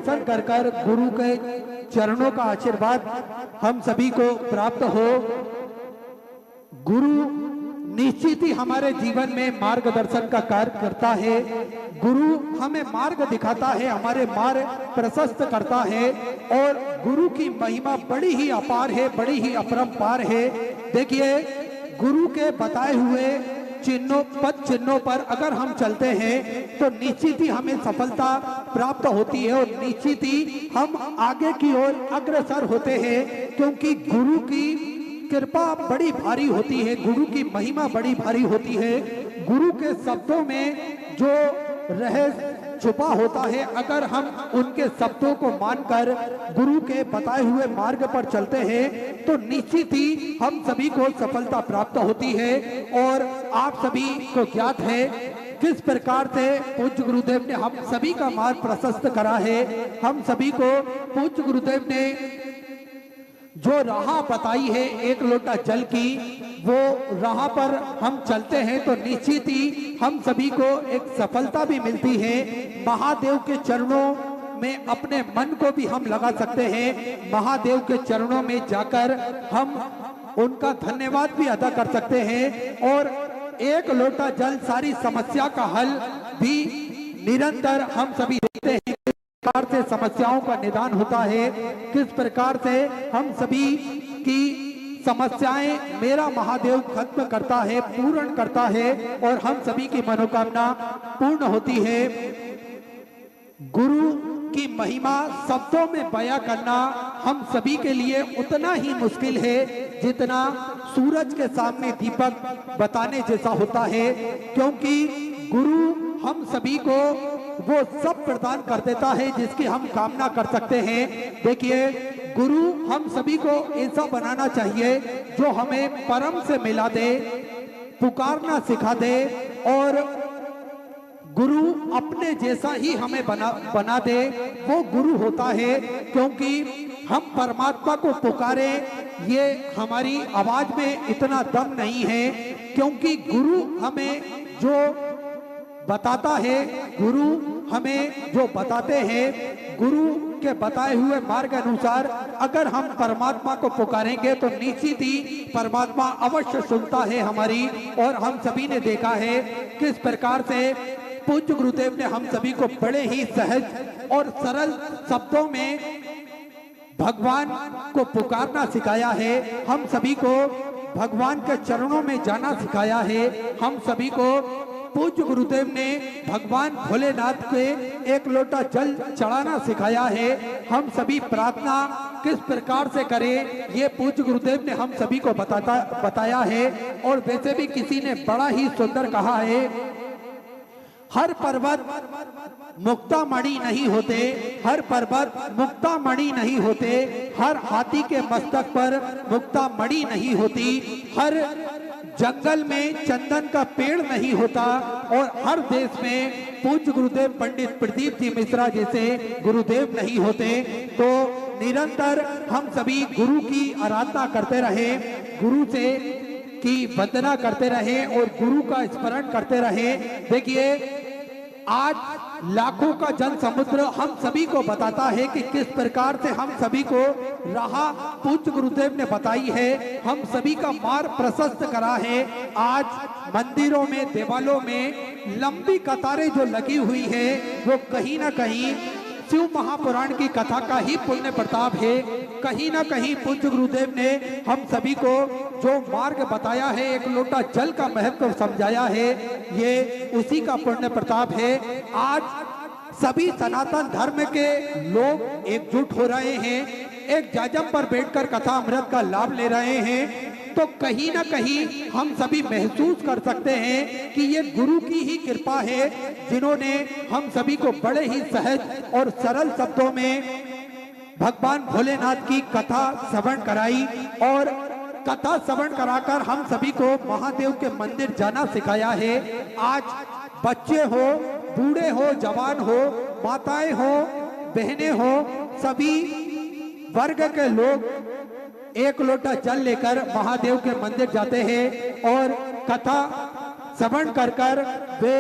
दर्शन कर कर गुरु के चरणों का आशीर्वाद हम सभी को प्राप्त हो। गुरु निश्चित ही हमारे जीवन में मार्गदर्शन का कार्य करता है। गुरु हमें मार्ग दिखाता है, हमारे मार्ग प्रशस्त करता है और गुरु की महिमा बड़ी ही अपार है, बड़ी ही अपरंपार है। देखिए, गुरु के बताए हुए पद चिन्हों पर अगर हम चलते हैं तो निश्चित ही हमें सफलता प्राप्त होती है और निश्चित ही हम आगे की ओर अग्रसर होते हैं, क्योंकि गुरु की कृपा बड़ी भारी होती है, गुरु की महिमा बड़ी भारी होती है। गुरु के शब्दों में जो रहस्य छुपा होता है, अगर हम उनके शब्दों को मानकर गुरु के बताए हुए मार्ग पर चलते हैं तो निश्चित ही हम सभी को सफलता प्राप्त होती है। और आप सभी को ज्ञात है किस प्रकार से पूज्य गुरुदेव ने हम सभी का मार्ग प्रशस्त करा है। हम सभी को पूज्य गुरुदेव ने जो राह बताई है एक लोटा जल की, वो राह पर हम चलते हैं तो निश्चित ही हम सभी को एक सफलता भी मिलती है। महादेव के चरणों में अपने मन को भी हम लगा सकते हैं। महादेव के चरणों में जाकर हम उनका धन्यवाद भी अदा कर सकते हैं और एक लोटा जल सारी समस्या का हल भी निरंतर हम सभी देखते हैं। प्रकार से समस्याओं का निदान होता है, किस प्रकार से हम सभी की समस्याएं मेरा महादेव खत्म करता है, पूर्ण करता है और हम सभी की मनोकामना पूर्ण होती है। गुरु की महिमा शब्दों में बयां करना हम सभी के लिए उतना ही मुश्किल है जितना सूरज के सामने दीपक बताने जैसा होता है, क्योंकि गुरु हम सभी को वो सब प्रदान कर देता है जिसकी हम कामना कर सकते हैं। देखिए, गुरु हम सभी को ऐसा बनाना चाहिए जो हमें परम से मिला दे, पुकारना सिखा दे और गुरु अपने जैसा ही हमें बना दे, वो गुरु होता है। क्योंकि हम परमात्मा को पुकारे, ये हमारी आवाज में इतना दम नहीं है, क्योंकि गुरु हमें जो बताता है, गुरु हमें जो बताते हैं, गुरु के बताए हुए मार्ग अनुसार अगर हम परमात्मा को पुकारेंगे तो निश्चित ही परमात्मा अवश्य सुनता है हमारी। और हम सभी ने देखा है किस प्रकार से पूज्य गुरुदेव ने हम सभी को बड़े ही सहज और सरल शब्दों में भगवान को पुकारना सिखाया है, हम सभी को भगवान के चरणों में जाना सिखाया है। हम सभी को पूज्य गुरुदेव ने भगवान भोलेनाथ के एक लोटा जल चढ़ाना सिखाया है। हम सभी प्रार्थना किस प्रकार से करें, ये पूज्य गुरुदेव ने हम सभी को बताया है। और वैसे भी किसी ने बड़ा ही सुंदर कहा है, हर पर्वत मुक्तामणि नहीं होते, हर पर्वत मुक्तामणि नहीं होते, हर हाथी के मस्तक पर मुक्तामणि नहीं होती, हर जंगल में चंदन का पेड़ नहीं होता और हर देश में पूज्य गुरुदेव पंडित प्रदीप जी मिश्रा जैसे गुरुदेव नहीं होते। तो निरंतर हम सभी गुरु की आराधना करते रहे, गुरु से की वंदना करते रहे और गुरु का स्मरण करते रहे। देखिए, आज लाखों का जन समुद्र हम सभी को बताता है कि किस प्रकार से हम सभी को राह पूज्य गुरुदेव ने बताई है, हम सभी का मार्ग प्रशस्त करा है। आज मंदिरों में, देवालों में लंबी कतारें जो लगी हुई है, वो कहीं ना कहीं शिव महापुराण की कथा का ही पुण्य प्रताप है। कहीं ना कहीं पूज्य गुरुदेव ने हम सभी को जो मार्ग बताया है, एक लोटा जल का महत्व समझाया है, ये उसी का पुण्य प्रताप है। आज सभी सनातन धर्म के लोग एकजुट हो रहे हैं, एक जाजम पर बैठकर कथा अमृत का लाभ ले रहे हैं। तो कहीं ना कहीं हम सभी महसूस कर सकते हैं कि ये गुरु की ही कृपा है, जिन्होंने हम सभी को बड़े ही सहज और सरल शब्दों में भगवान भोलेनाथ की कथा श्रवण कराई और कथा श्रवण कराकर हम सभी को महादेव के मंदिर जाना सिखाया है। आज बच्चे हो, बूढ़े हो, जवान हो, माताएं हो, बहनें हो, सभी वर्ग के लोग एक लोटा जल लेकर महादेव के मंदिर जाते हैं और कथा श्रवण कर वे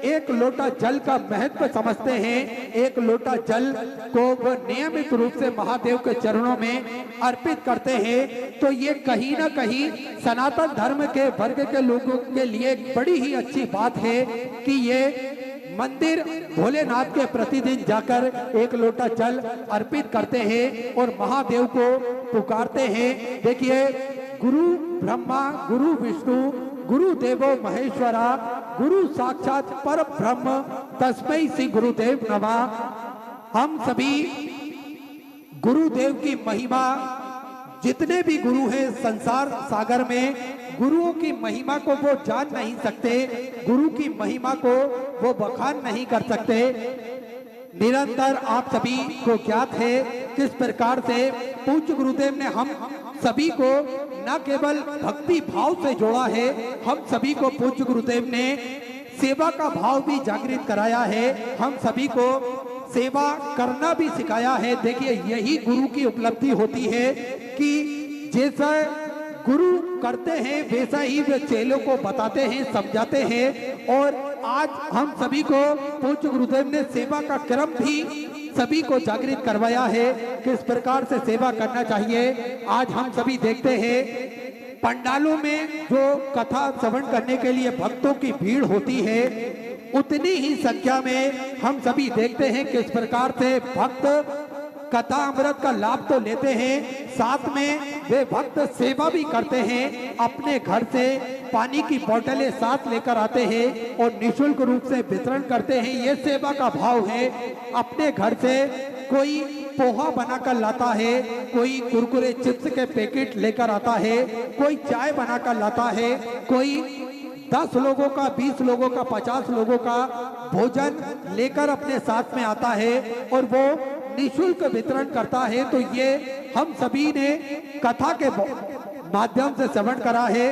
एक लोटा जल का महत्व समझते हैं, एक लोटा जल को वो नियमित रूप से महादेव के चरणों में अर्पित करते हैं, तो ये कहीं ना कहीं सनातन धर्म के वर्ग के लोगों के लिए एक बड़ी ही अच्छी बात है कि ये मंदिर भोलेनाथ के प्रतिदिन जाकर एक लोटा जल अर्पित करते हैं और महादेव को पुकारते हैं। देखिए, गुरु ब्रह्मा गुरु विष्णु गुरु देवो महेश्वरा गुरु साक्षात पर ब्रह्म तस्मै श्री गुरुदेव नमः। हम सभी गुरुदेव की महिमा, जितने भी गुरु हैं संसार सागर में, गुरुओं की महिमा को वो जान नहीं सकते, गुरु की महिमा को वो बखान नहीं कर सकते। निरंतर आप सभी को ज्ञात है किस प्रकार से पूज्य गुरुदेव ने हम सभी को न केवल भक्ति भाव से जोड़ा है, हम सभी को पूज्य गुरुदेव ने सेवा का भाव भी जागृत कराया है, हम सभी को सेवा करना भी सिखाया है। देखिए, यही गुरु की उपलब्धि होती है कि जैसा गुरु करते हैं वैसा ही वे चेलों को बताते हैं, समझाते हैं। और आज हम सभी को पूज्य गुरुदेव ने सेवा का क्रम भी सभी को जागृत करवाया है, किस प्रकार से सेवा करना चाहिए। आज हम सभी देखते हैं पंडालों में जो कथा श्रवण करने के लिए भक्तों की भीड़ होती है, उतनी ही संख्या में हम सभी देखते हैं किस प्रकार से भक्त कथा अमृत का लाभ तो लेते हैं, साथ में वे भक्त सेवा भी करते हैं। अपने घर से पानी की बोतलें साथ लेकर आते हैं और निःशुल्क रूप से वितरण करते हैं, ये सेवा का भाव है। अपने घर से कोई पोहा बनाकर लाता है, कोई कुरकुरे चिप्स के पैकेट लेकर आता है, कोई चाय बनाकर लाता है, कोई 10 लोगों का, 20 लोगों का, 50 लोगों का भोजन लेकर अपने साथ में आता है और वो निःशुल्क वितरण करता है। तो ये हम सभी ने कथा के माध्यम से श्रवण करा है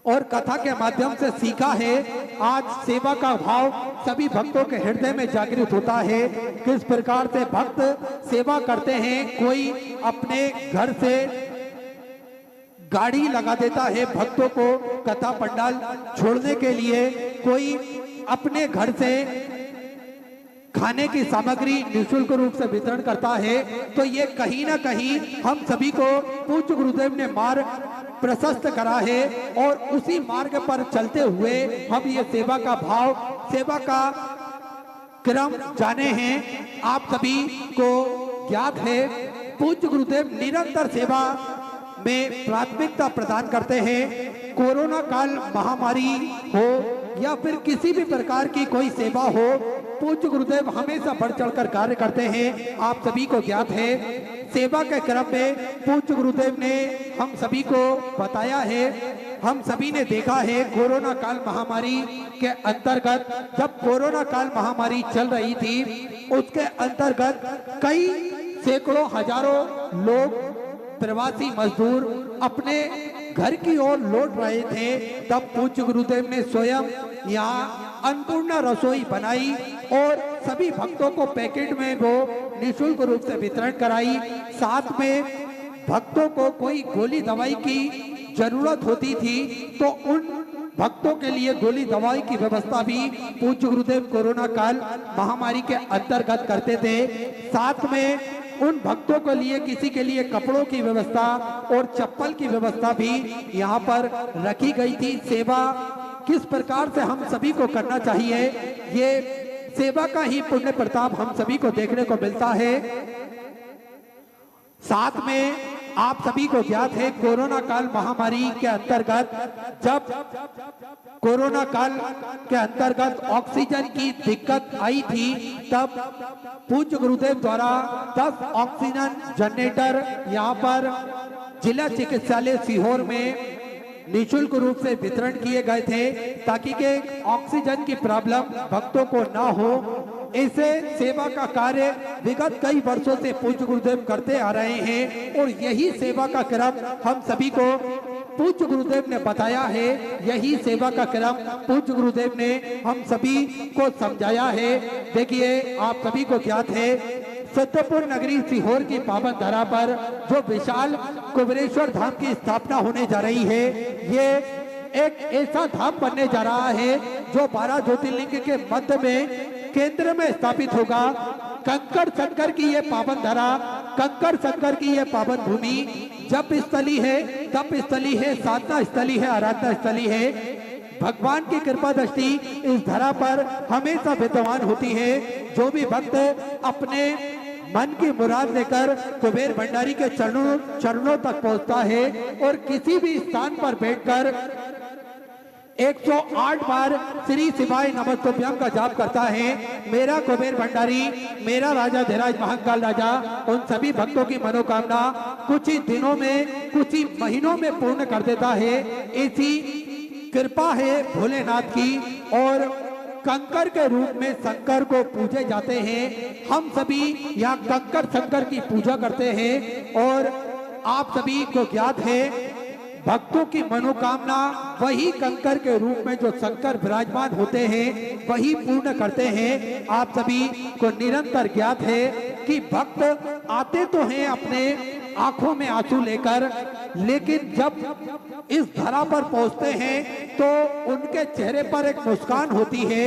और कथा के माध्यम से सीखा है। आज सेवा का भाव सभी भक्तों के हृदय में जागृत होता है, किस प्रकार से भक्त सेवा करते हैं। कोई अपने घर से गाड़ी लगा देता है भक्तों को कथा पंडाल छोड़ने के लिए, कोई अपने घर से खाने की सामग्री निःशुल्क रूप से वितरण करता है। तो ये कहीं ना कहीं हम सभी को पूज्य गुरुदेव ने मार्ग प्रशस्त करा है और उसी मार्ग पर चलते हुए हम ये सेवा का भाव, सेवा का क्रम जाने हैं। आप सभी को ज्ञात है पूज्य गुरुदेव निरंतर सेवा में प्राथमिकता प्रदान करते हैं। कोरोना काल महामारी हो या फिर किसी भी प्रकार की कोई सेवा हो, पूज्य गुरुदेव हमेशा बढ़ चढ़कर कार्य करते हैं। आप सभी को ज्ञात है सेवा के क्रम में पूज्य गुरुदेव ने हम सभी को बताया है, हम सभी ने देखा है कोरोना काल महामारी के अंतर्गत, जब कोरोना काल महामारी चल रही थी उसके अंतर्गत कई सैकड़ों हजारों लोग प्रवासी मजदूर अपने घर की ओर लौट रहे थे, तब पूज्य गुरुदेव ने स्वयं यहाँ अन्नपूर्णा रसोई बनाई और सभी भक्तों को पैकेट में वो निःशुल्क रूप से वितरण कराई। साथ में भक्तों को कोई गोली दवाई की जरूरत होती थी तो उन भक्तों के लिए गोली दवाई की व्यवस्था भी पूज्य गुरुदेव कोरोना काल महामारी के अंतर्गत करते थे। साथ में उन भक्तों के लिए किसी के लिए कपड़ों की व्यवस्था और चप्पल की व्यवस्था भी यहाँ पर रखी गई थी। सेवा किस प्रकार से हम सभी को करना चाहिए, ये सेवा का ही पुण्य प्रताप हम सभी को देखने को मिलता है। साथ में आप सभी को ज्ञात है कोरोना काल महामारी के अंतर्गत, जब कोरोना काल के अंतर्गत ऑक्सीजन की दिक्कत आई थी, तब पूज्य गुरुदेव द्वारा 10 ऑक्सीजन जनरेटर यहाँ पर जिला चिकित्सालय सीहोर में निःशुल्क रूप से वितरण किए गए थे ताकि के ऑक्सीजन की प्रॉब्लम भक्तों को ना हो। ऐसे सेवा का कार्य विगत कई वर्षों से पूज्य गुरुदेव करते आ रहे हैं और यही सेवा का क्रम हम सभी को पूज्य गुरुदेव ने बताया है, यही सेवा का क्रम पूज्य गुरुदेव ने हम सभी को समझाया है। देखिए, आप सभी को ज्ञात है सत्यपुर नगरी सीहोर की पावन धरा पर जो विशाल कुबेरेश्वर धाम की स्थापना होने जा रही है, ये एक ऐसा धाम बनने जा रहा है जो 12 ज्योतिर्लिंग के मध्य में केंद्र में स्थापित होगा। कंकड़ संकर की ये पावन धरा, कंकड़ संकर की ये पावन भूमि जप स्थली है, तप स्थली है, साधना स्थली है, आराधना स्थली है। भगवान की कृपा दृष्टि इस धरा पर हमेशा विद्यमान होती है। जो भी भक्त अपने मन की मुराद लेकर कुबेर भंडारी के चरणों तक पहुंचता है और किसी भी स्थान पर बैठकर 108 बार श्री शिवाय नमस्तुभ्यम का जाप करता है, मेरा कुबेर भंडारी, मेरा राजा धीराज महाकाल राजा उन सभी भक्तों की मनोकामना कुछ ही दिनों में, कुछ ही महीनों में पूर्ण कर देता है। ऐसी कृपा है भोलेनाथ की। और कंकर के रूप में शंकर को पूजे जाते हैं। हम सभी यहाँ कंकर शंकर की पूजा करते हैं और आप सभी को ज्ञात है भक्तों की मनोकामना वही कंकर के रूप में जो शंकर विराजमान होते हैं वही पूर्ण करते हैं। आप सभी को निरंतर ज्ञात है कि भक्त आते तो हैं अपने आंखों में आंसू लेकर, लेकिन जब इस धरा पर पहुंचते हैं तो उनके चेहरे पर एक मुस्कान होती है,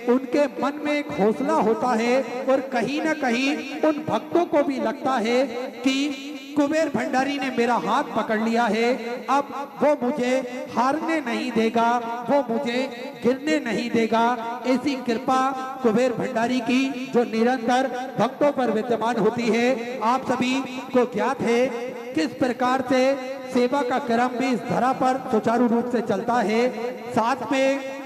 उनके मन में एक हौसला होता है और कहीं ना कहीं उन भक्तों को भी लगता है कि कुबेर भंडारी ने मेरा हाथ पकड़ लिया है, अब वो मुझे हारने नहीं देगा, वो मुझे गिरने नहीं देगा। ऐसी कृपा कुबेर भंडारी की जो निरंतर भक्तों पर विद्यमान होती है। आप सभी को ज्ञात है किस प्रकार से सेवा का क्रम भी इस धरा पर सुचारू रूप से चलता है। साथ में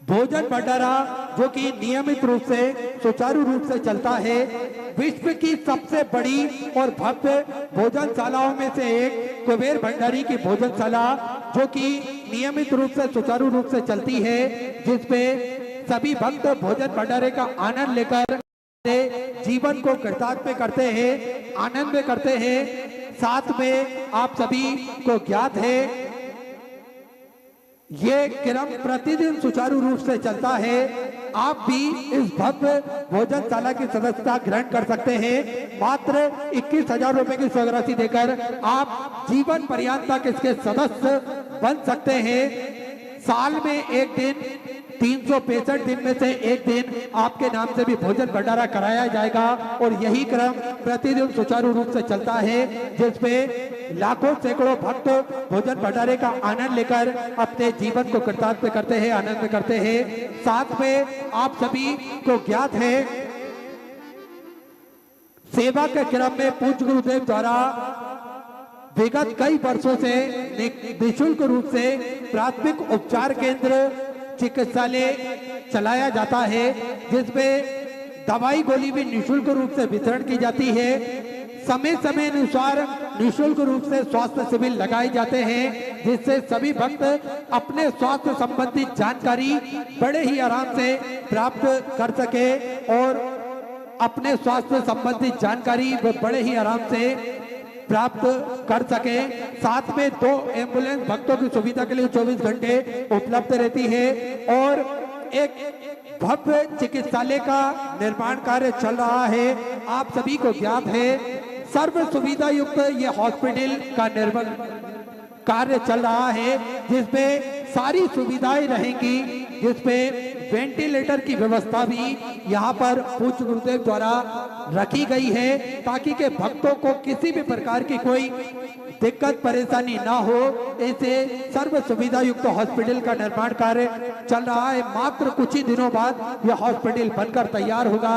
भोजन भंडारा जो कि नियमित रूप से सुचारू रूप से चलता है। विश्व की सबसे बड़ी और भव्य भोजनशालाओं में से एक कुबेर भंडारी की भोजनशाला जो कि नियमित रूप से सुचारू रूप से चलती है, जिसपे सभी भक्त भोजन भंडारे का आनंद लेकर जीवन को कृतार्थ करते हैं, आनंद में करते हैं। साथ में आप सभी को ज्ञात है ये क्रम प्रतिदिन सुचारू रूप से चलता है। आप भी इस भव्य भोजनशाला की सदस्यता ग्रहण कर सकते हैं। मात्र 21,000 रुपए की स्वराशि देकर आप जीवन पर्यंत तक इसके सदस्य बन सकते हैं। साल में एक दिन 365 दिन में से एक दिन आपके नाम से भी भोजन भंडारा कराया जाएगा और यही क्रम प्रतिदिन सुचारू रूप से चलता है, जिसपे लाखों सैकड़ों भक्त भोजन भंडारे का आनंद लेकर अपने जीवन को कृतार्थ करते हैं, आनंद करते हैं। साथ में आप सभी को ज्ञात है सेवा के क्रम में पूज्य गुरुदेव द्वारा विगत कई वर्षों से निःशुल्क रूप से प्राथमिक उपचार केंद्र चिकित्सालय चलाया जाता है, जिसमें दवाई गोली भी निःशुल्क रूप से वितरण की जाती है। समय समय अनुसार निःशुल्क रूप से स्वास्थ्य शिविर लगाए जाते हैं, जिससे सभी भक्त अपने स्वास्थ्य संबंधी जानकारी बड़े ही आराम से प्राप्त कर सके और अपने स्वास्थ्य संबंधी जानकारी बड़े ही आराम से प्राप्त कर सके। साथ में 2 एम्बुलेंस भक्तों की सुविधा के लिए 24 घंटे उपलब्ध रहती है और एक भव्य चिकित्सालय का निर्माण कार्य चल रहा है। आप सभी को ज्ञात है सर्व सुविधा युक्त ये हॉस्पिटल का निर्माण कार्य चल रहा है, जिसमें सारी सुविधाएं रहेंगी, जिसमें वेंटिलेटर की व्यवस्था भी यहाँ पर पूज्य गुरुदेव द्वारा रखी गई है, ताकि के भक्तों को किसी भी प्रकार की कोई दिक्कत परेशानी ना हो। ऐसे सर्व सुविधा युक्त हॉस्पिटल का निर्माण कार्य चल रहा है। मात्र कुछ ही दिनों बाद यह हॉस्पिटल बनकर तैयार होगा।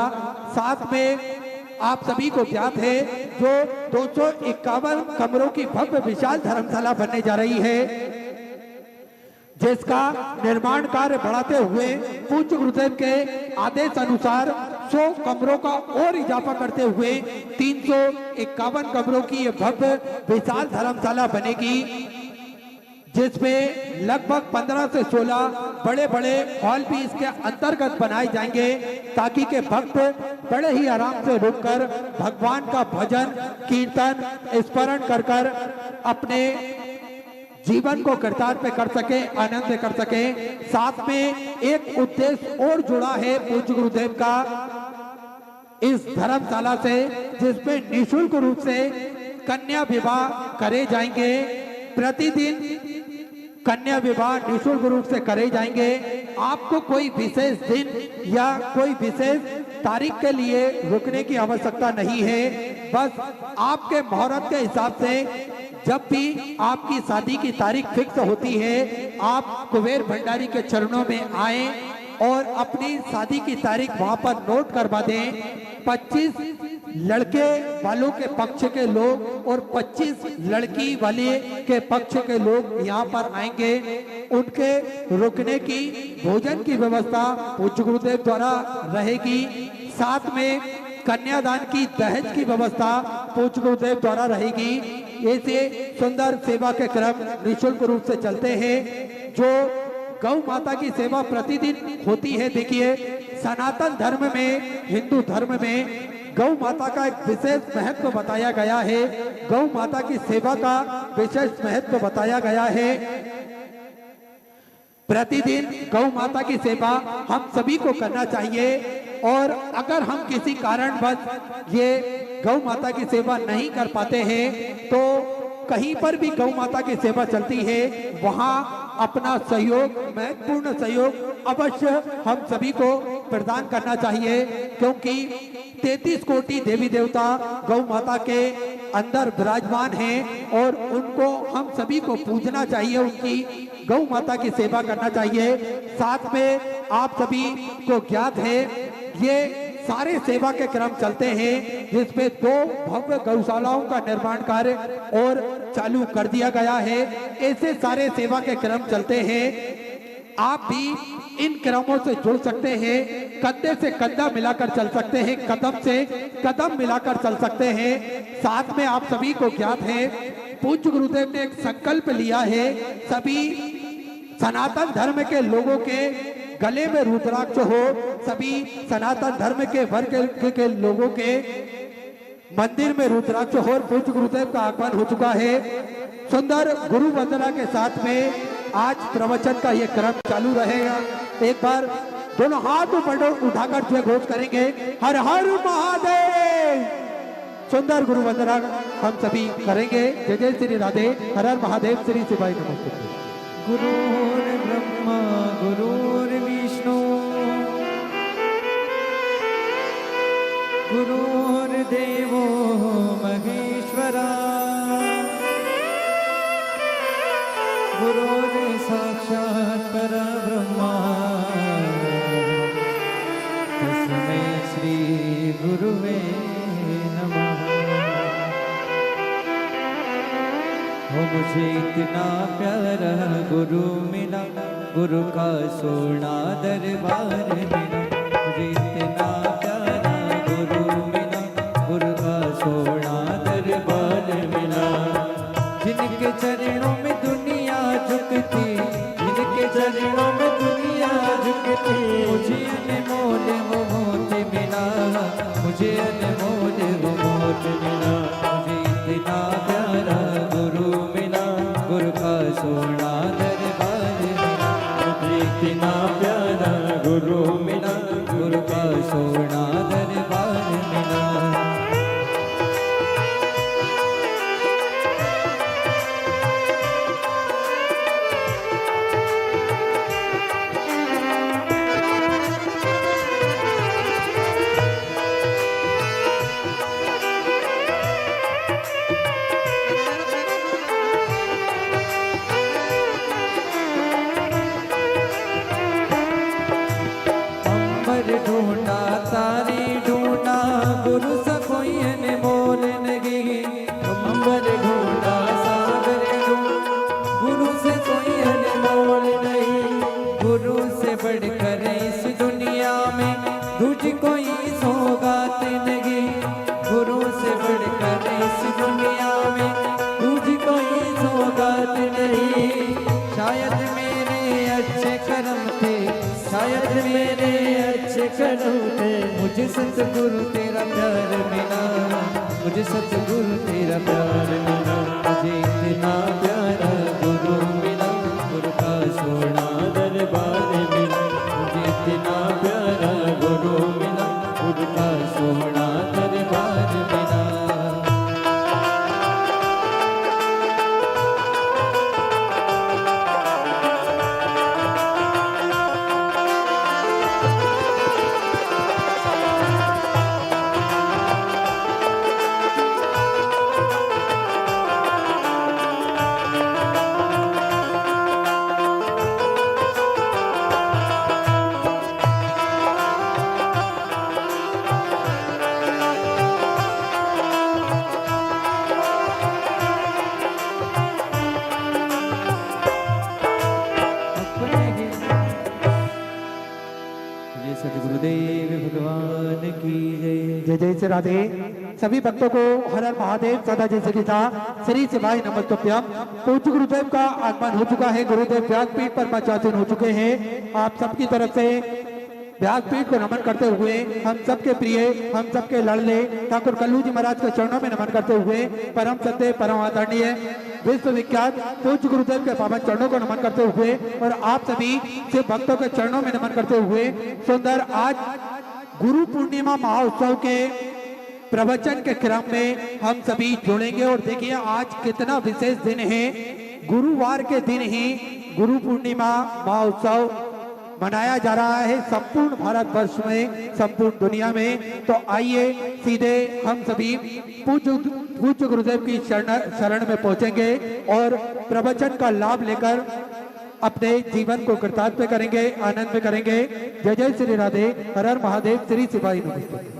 साथ में आप सभी को ज्ञात है जो 251 कमरों की भव्य विशाल धर्मशाला बनने जा रही है, जिसका निर्माण कार्य बढ़ाते हुए पूज्य गुरुदेव के आदेश अनुसार 100 कमरों का और इजाफा करते हुए 351 कमरों की ये भव्य विशाल धर्मशाला बनेगी, जिसमें लगभग 15 से 16 बड़े बड़े हॉल भी इसके अंतर्गत बनाए जाएंगे, ताकि के भक्त बड़े ही आराम से रुककर भगवान का भजन कीर्तन स्मरण कर कर अपने जीवन को कृतार्थ कर सके, आनंद कर सके। साथ में एक उद्देश्य और जुड़ा है पूज्य गुरुदेव का इस धर्मशाला से, जिसमें निःशुल्क रूप से कन्या विवाह करे जाएंगे। प्रतिदिन कन्या विवाह निःशुल्क रूप से करे जाएंगे। आपको कोई विशेष दिन या कोई विशेष तारीख के लिए रुकने की आवश्यकता नहीं है। बस आपके मुहूर्त के हिसाब से जब भी आपकी शादी की तारीख फिक्स होती है, आप कुबेर भंडारी के चरणों में आए और अपनी शादी की तारीख वहां पर नोट करवा दें। 25 लड़के वालों के पक्ष के लोग और 25 लड़की वाले के पक्ष के लोग यहाँ पर आएंगे। उनके रुकने की भोजन की व्यवस्था पूज्य गुरुदेव द्वारा रहेगी। साथ में कन्यादान की दहेज की व्यवस्था पूज्य गुरुदेव द्वारा रहेगी। ऐसे सुंदर सेवा के क्रम निःशुल्क रूप से चलते हैं। जो गौ माता की सेवा प्रतिदिन होती है, देखिए सनातन धर्म में, हिंदू धर्म में गौ माता का एक विशेष महत्व बताया गया है। गौ माता की सेवा का विशेष महत्व बताया गया है। प्रतिदिन गौ माता की सेवा हम सभी को करना चाहिए और अगर हम किसी कारणवश ये गौ माता की सेवा नहीं कर पाते हैं तो कहीं पर भी गौ माता की सेवा चलती है, वहां अपना सहयोग, महत्वपूर्ण सहयोग अवश्य हम सभी को प्रदान करना चाहिए, क्योंकि 33 कोटि देवी देवता गौ माता के अंदर विराजमान हैं और उनको हम सभी को पूजना चाहिए, उनकी गौ माता की सेवा करना चाहिए। साथ में आप सभी को ज्ञात है ये सारे सेवा के क्रम चलते हैं, जिसमें 2 भव्य गौशालाओं का निर्माण कार्य और चालू कर दिया गया है। ऐसे सारे सेवा के क्रम चलते हैं। आप भी इन क्रमों से जुड़ सकते हैं, कंधे से कंधा मिलाकर चल सकते हैं, कदम से कदम मिलाकर चल सकते हैं। साथ में आप सभी को ज्ञात है पूज्य गुरुदेव ने एक संकल्प लिया है, सभी सनातन धर्म के लोगों के गले में रुद्राक्ष हो, सभी सनातन धर्म के वर्ग के लोगों के मंदिर में रुद्राक्ष हो। पूज्य गुरुदेव का आह्वान हो चुका है। सुंदर गुरु वंदना के साथ में आज प्रवचन का ये क्रम चालू रहेगा। एक बार दोनों हाथ उठाकर जय घोष करेंगे, हर हर महादेव। सुंदर गुरु वंदना हम सभी करेंगे। जय जय श्री राधे, हर हर महादेव, श्री शिवाय नमस्ते। गुरुर्ब्रह्मा गुरुर्विष्णु गुरुर्देवो महेश्वरा गुरुर्साक्षात् परब्रह्मा तस्मै श्री गुरुवे नमः। हो मुझे इतना प्यारा गुरु मिला, गुरु का सोना दरबार मिला। मुझे इतना प्यारा गुरु मिला, गुरु का सोना दरबार मिला। जिनके चरणों में दुनिया झुकती, जिनके चरणों में दुनिया झुकती, मुझे अनमोल वो मोत मिला, मुझे अनमोल वो मोत मिला। मुझे इतना प्यारा गुरु मिला, गुरु का सोना दरबार मिला। मुझे इतना प्यारा गुरु मिला, गुरु का सोना दरबार मिला। ढूंढा तारे ढूंढा गुरु सा कोई अनमोल नहीं। अंबर ढूंढा सागर ढूंढा गुरु से कोई अनमोल नहीं। गुरु से बढ़कर इस दुनिया में तुझ कोई सौगात नहीं। गुरु से बढ़कर इस दुनिया में तुझ कोई सौगात नहीं। शायद मेरे अच्छे कर्म थे, शायद मेरे अच्छे कर्म थे, मुझे सतगुरु तेरा प्यार मिला, मुझे सतगुरु तेरा प्यार मिला। मुझे इतना प्यारा गुरु मिला, गुरु का सोना दरबार मिला। मुझे इतना प्यारा गुरु मिला, गुरु का सोना दरबार मिला। जय। जय जय श्री राधे। सभी भक्तों को हर हर महादेव सदा जय श्री था श्री शिवाय नमस्तुभ्यम। पूज्य गुरुदेव का आगमन हो चुका है। गुरुदेव व्यासपीठ पर मचासीन हो चुके हैं। आप सबकी तरफ से व्यासपीठ को नमन करते हुए हम सबके प्रिय, हम सबके लाडले ठाकुर कल्लू जी महाराज के चरणों में नमन करते हुए परम सत्य, परम आदरणीय, विश्व विख्यात पूज्य गुरुदेव के पावन चरणों को नमन करते हुए और आप सभी शिव भक्तों के चरणों में नमन करते हुए सुंदर आज गुरु पूर्णिमा महोत्सव के प्रवचन के क्रम में हम सभी जुड़ेंगे। और देखिए आज कितना विशेष दिन है। गुरुवार के दिन ही गुरु पूर्णिमा महोत्सव मनाया जा रहा है संपूर्ण भारतवर्ष में, संपूर्ण दुनिया में। तो आइए सीधे हम सभी पूज्य गुरुदेव की शरण में पहुंचेंगे और प्रवचन का लाभ लेकर अपने जीवन को कृतार्थ में करेंगे, आनंद में करेंगे। जय जय श्री राधे। हर हर महादेव। श्री शिवाय नमस्ते।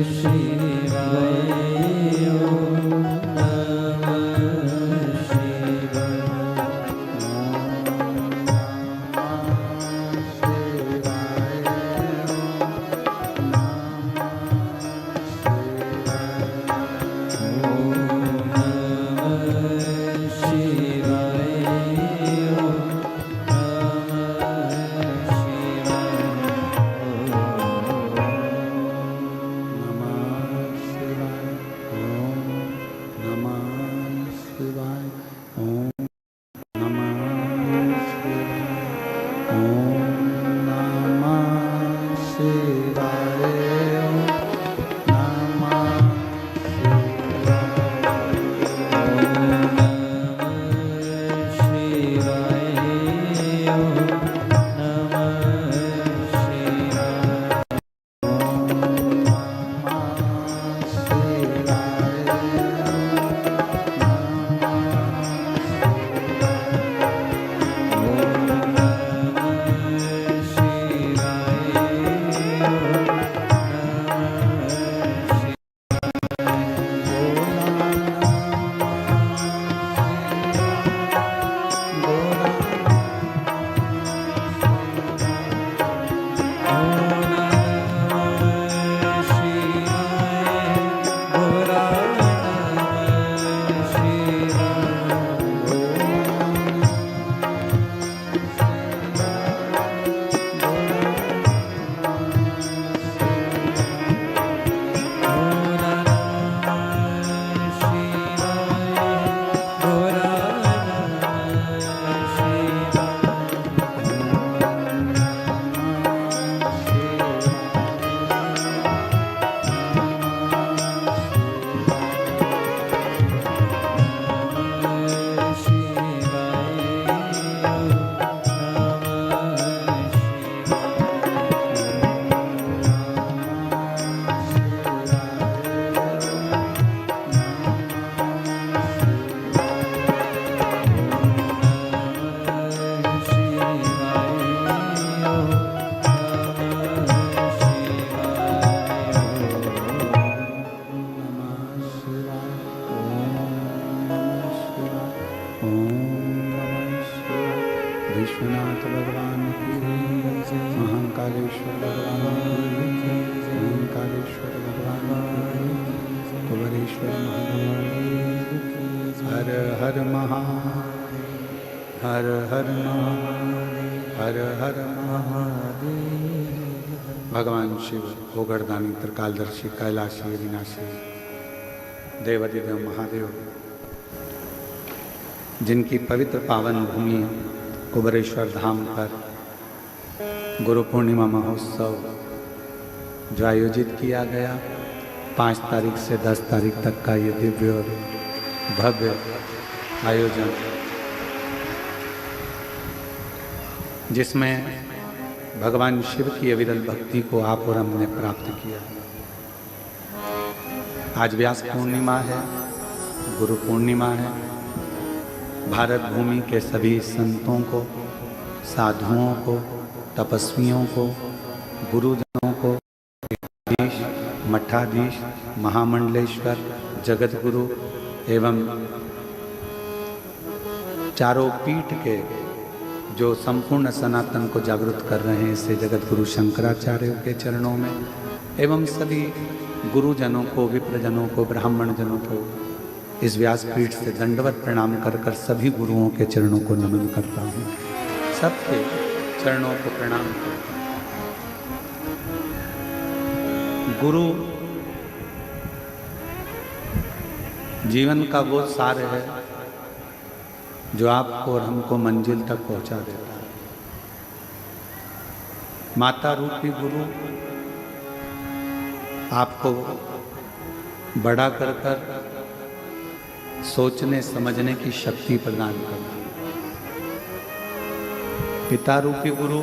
श्री हर हर महादेव, हर हर महादेव। भगवान शिव ओगरदानी त्रिकालदर्शी कैलाशी अविनाशी देवाधिदेव महादेव, जिनकी पवित्र पावन भूमि कुबेरेश्वर धाम पर गुरु पूर्णिमा महोत्सव जो आयोजित किया गया 5 तारीख से 10 तारीख तक का ये दिव्य और भव्य आयोजन, जिसमें भगवान शिव की अविरल भक्ति को आप और हमने प्राप्त किया। आज व्यास पूर्णिमा है, गुरु पूर्णिमा है। भारत भूमि के सभी संतों को, साधुओं को, तपस्वियों को, गुरुजनों को, मठाधीश, मठाधीश, महामंडलेश्वर, जगत गुरु एवं चारों पीठ के जो संपूर्ण सनातन को जागृत कर रहे हैं, ऐसे जगत गुरु शंकराचार्य के चरणों में एवं सभी गुरुजनों को, विप्रजनों को, ब्राह्मण जनों को इस व्यासपीठ से दंडवत प्रणाम कर कर सभी गुरुओं के चरणों को नमन करता हूँ। सबके चरणों को प्रणाम करता हूँ। गुरु जीवन का वो सार है जो आपको और हमको मंजिल तक पहुंचा देता है। माता रूपी गुरु आपको बड़ा कर कर सोचने समझने की शक्ति प्रदान करता है। पिता रूपी गुरु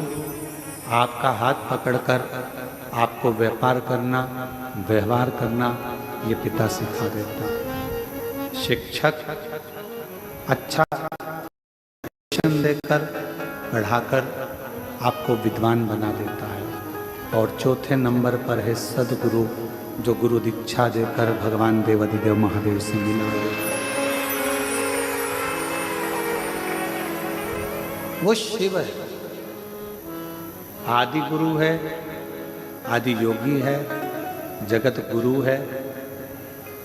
आपका हाथ पकड़कर आपको व्यापार करना, व्यवहार करना ये पिता सिखा देता है। शिक्षक अच्छा शिक्षण देकर, पढ़ाकर आपको विद्वान बना देता है। और चौथे नंबर पर है सदगुरु, जो गुरु दीक्षा देकर भगवान देवाधिदेव महादेव से मिला है। वो शिव है, आदि गुरु है, आदि योगी है, जगत गुरु है,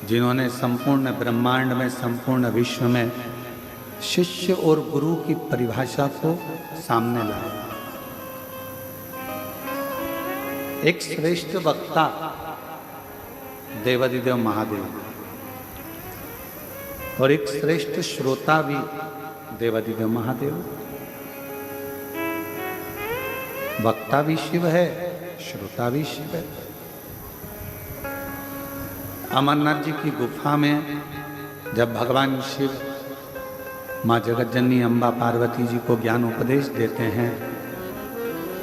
जिन्होंने संपूर्ण ब्रह्मांड में, संपूर्ण विश्व में शिष्य और गुरु की परिभाषा को सामने लाया। एक श्रेष्ठ वक्ता देवाधिदेव महादेव और एक श्रेष्ठ श्रोता भी देवाधिदेव महादेव। वक्ता भी शिव है, श्रोता भी शिव है। अमरनाथ जी की गुफा में जब भगवान शिव माँ जगतजननी अम्बा पार्वती जी को ज्ञान उपदेश देते हैं,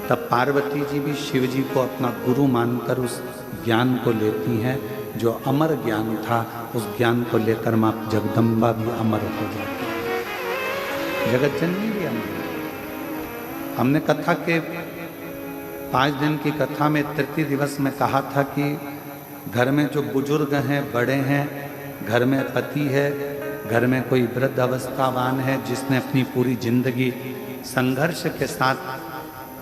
तब पार्वती जी भी शिव जी को अपना गुरु मानकर उस ज्ञान को लेती हैं। जो अमर ज्ञान था, उस ज्ञान को लेकर माँ जगदम्बा भी अमर हो जाती है, जगतजननी भी अमर। हमने कथा के 5 दिन की कथा में तृतीय दिवस में कहा था कि घर में जो बुजुर्ग हैं, बड़े हैं, घर में पति है, घर में कोई वृद्ध अवस्थावान है जिसने अपनी पूरी जिंदगी संघर्ष के साथ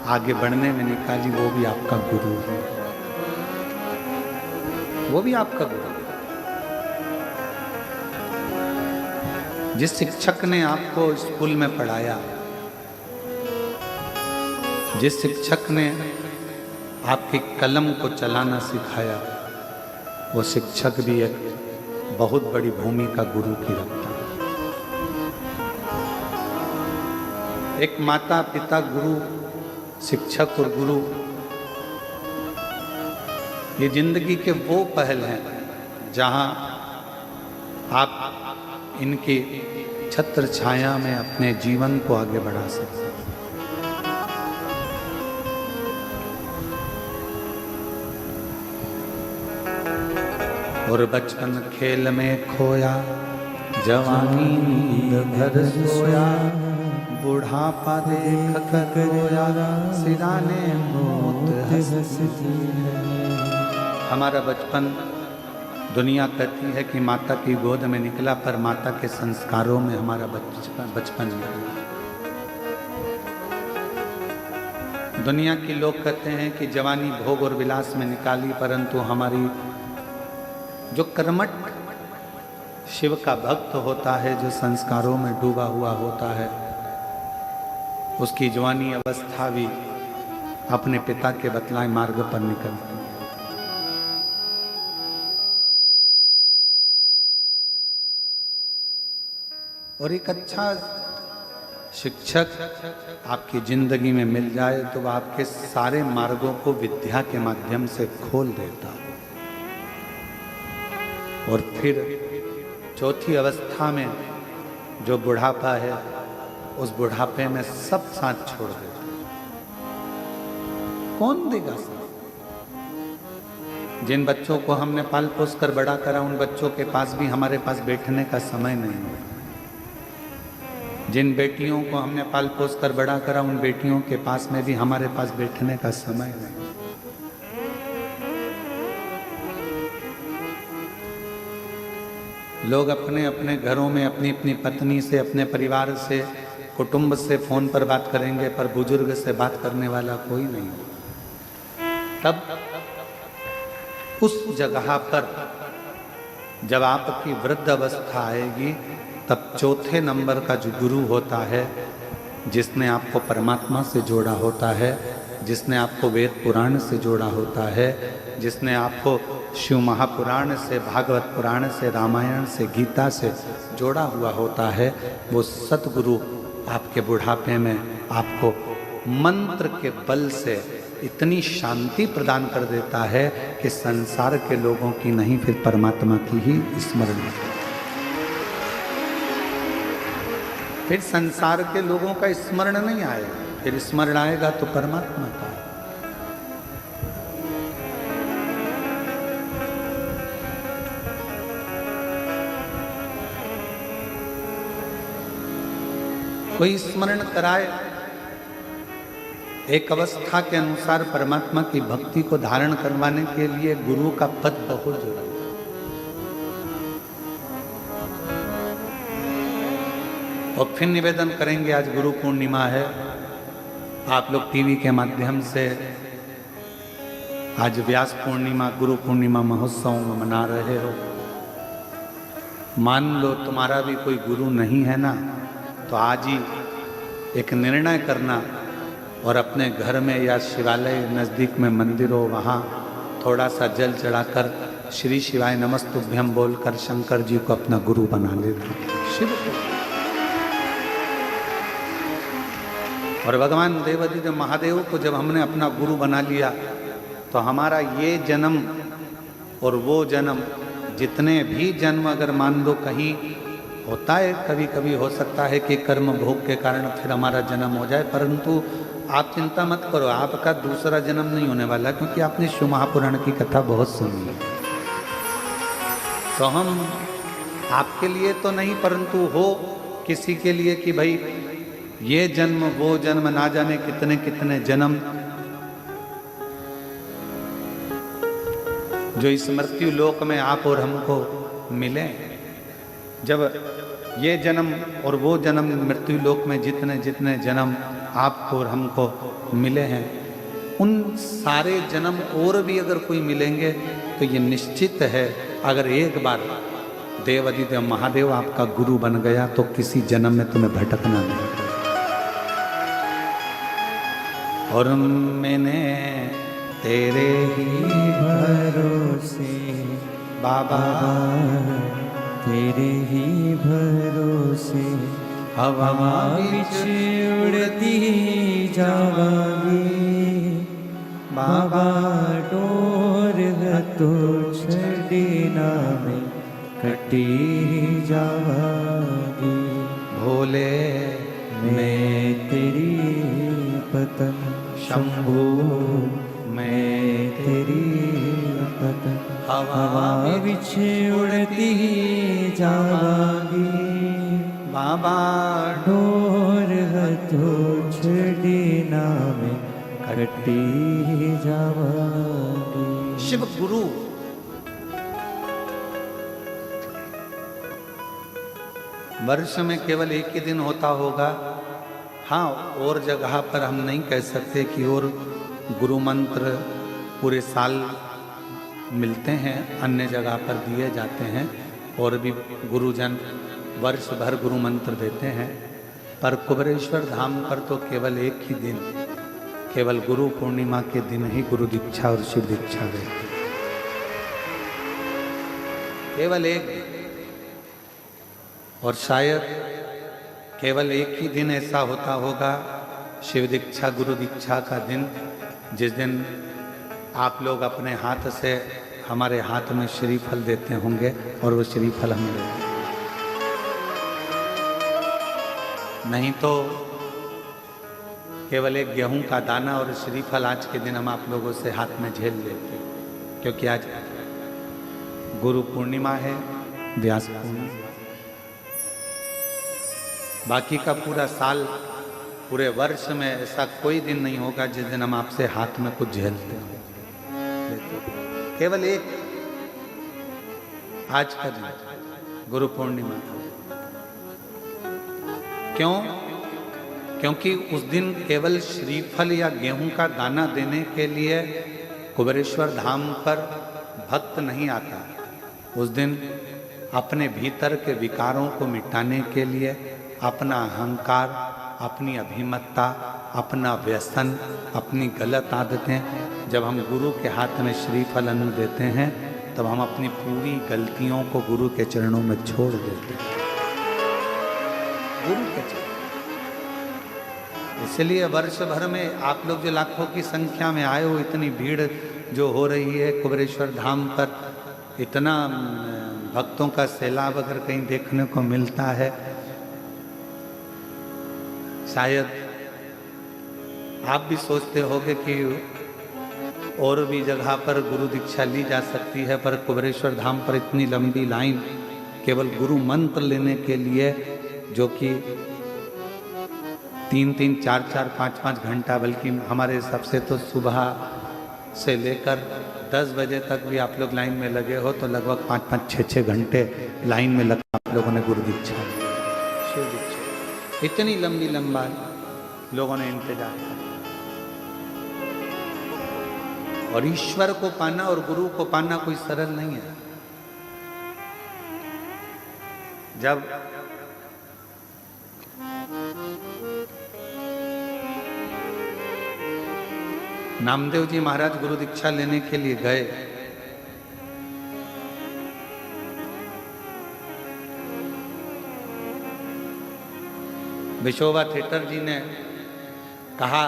आगे बढ़ने में निकाली, वो भी आपका गुरु है, वो भी आपका गुरु है। जिस शिक्षक ने आपको स्कूल में पढ़ाया, जिस शिक्षक ने आपकी कलम को चलाना सिखाया, वो शिक्षक भी एक बहुत बड़ी भूमिका गुरु की रखता है। एक माता पिता गुरु, शिक्षक और गुरु, ये जिंदगी के वो पहल हैं जहां आप इनकी छत्र छाया में अपने जीवन को आगे बढ़ा सकते हैं। और बचपन खेल में खोया, जवानी नींद भर सोया, बुढ़ापा देख कर रोया, सिराने मौत हंसती है। हमारा बचपन, दुनिया कहती है कि माता की गोद में निकला, पर माता के संस्कारों में हमारा बचपन निकला। दुनिया के लोग कहते हैं कि जवानी भोग और विलास में निकाली, परंतु हमारी जो कर्मठ शिव का भक्त होता है, जो संस्कारों में डूबा हुआ होता है, उसकी जवानी अवस्था भी अपने पिता के बतलाए मार्ग पर निकलती है। और एक अच्छा शिक्षक आपकी जिंदगी में मिल जाए तो वह आपके सारे मार्गों को विद्या के माध्यम से खोल देता है। और फिर चौथी अवस्था में जो बुढ़ापा है, उस बुढ़ापे में सब साथ छोड़ देता है। कौन देगा साथ? जिन बच्चों को हमने पाल पोस कर बड़ा करा, उन बच्चों के पास भी हमारे पास बैठने का समय नहीं है। जिन बेटियों को हमने पाल पोस कर बड़ा करा, उन बेटियों के पास में भी हमारे पास बैठने का समय नहीं। लोग अपने अपने घरों में अपनी अपनी पत्नी से, अपने परिवार से, कुटुंब से फोन पर बात करेंगे, पर बुजुर्ग से बात करने वाला कोई नहीं। तब उस जगह पर जब आपकी वृद्ध अवस्था आएगी, तब चौथे नंबर का जो गुरु होता है, जिसने आपको परमात्मा से जोड़ा होता है, जिसने आपको वेद पुराण से जोड़ा होता है, जिसने आपको शिव महापुराण से, भागवत पुराण से, रामायण से, गीता से जोड़ा हुआ होता है, वो सतगुरु आपके बुढ़ापे में आपको मंत्र के बल से इतनी शांति प्रदान कर देता है कि संसार के लोगों की नहीं, फिर परमात्मा की ही स्मरण होती है। फिर संसार के लोगों का स्मरण नहीं आएगा, फिर स्मरण आएगा तो परमात्मा का। कोई स्मरण कराए, एक अवस्था के अनुसार परमात्मा की भक्ति को धारण करवाने के लिए गुरु का पद बहुत जरूरी है। और फिर निवेदन करेंगे, आज गुरु पूर्णिमा है, आप लोग टीवी के माध्यम से आज व्यास पूर्णिमा, गुरु पूर्णिमा महोत्सव मना रहे हो। मान लो तुम्हारा भी कोई गुरु नहीं है ना, तो आज ही एक निर्णय करना और अपने घर में या शिवालय नज़दीक में मंदिर हो, वहाँ थोड़ा सा जल चढ़ाकर श्री शिवाय नमस्तुभ्यं बोलकर शंकर जी को अपना गुरु बना लेना। शिव को और भगवान देवादिदेव महादेव को जब हमने अपना गुरु बना लिया, तो हमारा ये जन्म और वो जन्म, जितने भी जन्म अगर मान लो कहीं होता है, कभी कभी हो सकता है कि कर्म भोग के कारण फिर हमारा जन्म हो जाए, परंतु आप चिंता मत करो, आपका दूसरा जन्म नहीं होने वाला, क्योंकि आपने शिव महापुराण की कथा बहुत सुनी है। तो हम आपके लिए तो नहीं, परंतु हो किसी के लिए कि भाई ये जन्म वो जन्म, ना जाने कितने कितने जन्म जो इस मृत्यु लोक में आप और हमको मिले। जब ये जन्म और वो जन्म मृत्यु लोक में जितने जितने जन्म आपको और हमको मिले हैं, उन सारे जन्म और भी अगर कोई मिलेंगे तो ये निश्चित है, अगर एक बार देवादिदेव महादेव आपका गुरु बन गया तो किसी जन्म में तुम्हें भटकना नहीं। और मैंने तेरे ही भरोसे बाबा, तेरे ही भरोसे हवा विच उड़ती जावांगी, बाबा डोर तो छड़ी ना में कटी जावांगी। भोले मैं तेरी पतन शंभू, मैं तेरी पतन हवा विच उड़ती जावांगी, बाबा डोर तो छड़ी ना में कटी जावांगी। शिव गुरु वर्ष में केवल एक ही दिन होता होगा। हाँ, और जगह पर हम नहीं कह सकते कि और गुरु मंत्र पूरे साल मिलते हैं, अन्य जगह पर दिए जाते हैं और भी गुरुजन वर्ष भर गुरु मंत्र देते हैं, पर कुबेरेश्वर धाम पर तो केवल एक ही दिन, केवल गुरु पूर्णिमा के दिन ही गुरु दीक्षा और शिव दीक्षा गए, केवल एक। और शायद केवल एक ही दिन ऐसा होता होगा शिव दीक्षा गुरु दीक्षा का दिन, जिस दिन आप लोग अपने हाथ से हमारे हाथ में श्रीफल देते होंगे और वो श्रीफल हम लेंगे। नहीं तो केवल एक गेहूं का दाना और श्रीफल आज के दिन हम आप लोगों से हाथ में झेल लेते, क्योंकि आज गुरु पूर्णिमा है, व्यास पूर्णिमा। बाकी का पूरा साल, पूरे वर्ष में ऐसा कोई दिन नहीं होगा जिस दिन हम आपसे हाथ में कुछ झेलते हो। केवल एक आज का दिन गुरु पूर्णिमा। क्यों? क्योंकि उस दिन केवल श्रीफल या गेहूं का दाना देने के लिए कुबेरेश्वर धाम पर भक्त नहीं आता। उस दिन अपने भीतर के विकारों को मिटाने के लिए अपना अहंकार, अपनी अभिमत्ता, अपना व्यसन, अपनी गलत आदतें, जब हम गुरु के हाथ में श्रीफल अन्न देते हैं तब हम अपनी पूरी गलतियों को गुरु के चरणों में छोड़ देते हैं। गुरु के चरण। इसलिए वर्ष भर में आप लोग जो लाखों की संख्या में आए हो, इतनी भीड़ जो हो रही है कुबेरेश्वर धाम पर, इतना भक्तों का सैलाब अगर कहीं देखने को मिलता है, शायद आप भी सोचते होंगे कि और भी जगह पर गुरु दीक्षा ली जा सकती है, पर कुबेरेश्वर धाम पर इतनी लंबी लाइन केवल गुरु मंत्र लेने के लिए, जो कि 3-3, 4-4, 5-5 घंटा, बल्कि हमारे हिसाब से तो सुबह से लेकर 10 बजे तक भी आप लोग लाइन में लगे हो तो लगभग 5-5, 6-6 घंटे लाइन में लग आप लोगों ने गुरु दीक्षा ली, शिव दीक्षा। इतनी लंबी लंबा लोगों ने इंतजार किया। और ईश्वर को पाना और गुरु को पाना कोई सरल नहीं है। जब नामदेव जी महाराज गुरु दीक्षा लेने के लिए गए, विशोबा थिएटर जी ने कहा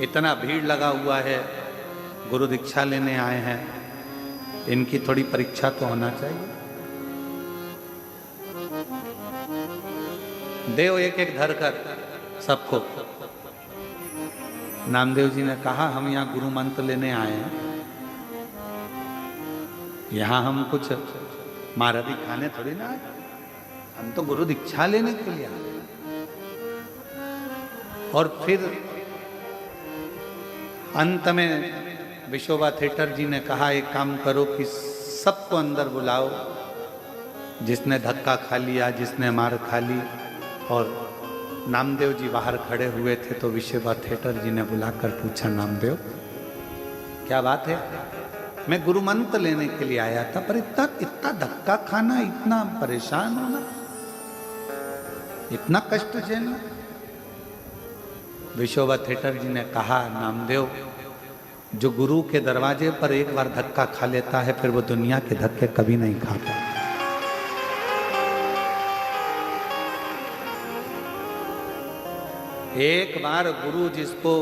इतना भीड़ लगा हुआ है, गुरु दीक्षा लेने आए हैं, इनकी थोड़ी परीक्षा तो होना चाहिए। देव एक एक धर कर सबको। नामदेव जी ने कहा हम यहाँ गुरु मंत्र लेने आए हैं, यहाँ हम कुछ महाराजी खाने थोड़ी ना आए, हम तो गुरु दीक्षा लेने के लिए आए। और फिर अंत में विशोबा थिएटर जी ने कहा एक काम करो कि सबको अंदर बुलाओ, जिसने धक्का खा लिया, जिसने मार खा ली। और नामदेव जी बाहर खड़े हुए थे तो विशोबा थिएटर जी ने बुलाकर पूछा, नामदेव क्या बात है? मैं गुरु मंत्र लेने के लिए आया था, पर इतना धक्का खाना, इतना परेशान होना, इतना कष्ट झेलना। विशोबा थिएटर जी ने कहा, नामदेव जो गुरु के दरवाजे पर एक बार धक्का खा लेता है फिर वो दुनिया के धक्के कभी नहीं खाता। एक बार गुरु जिसको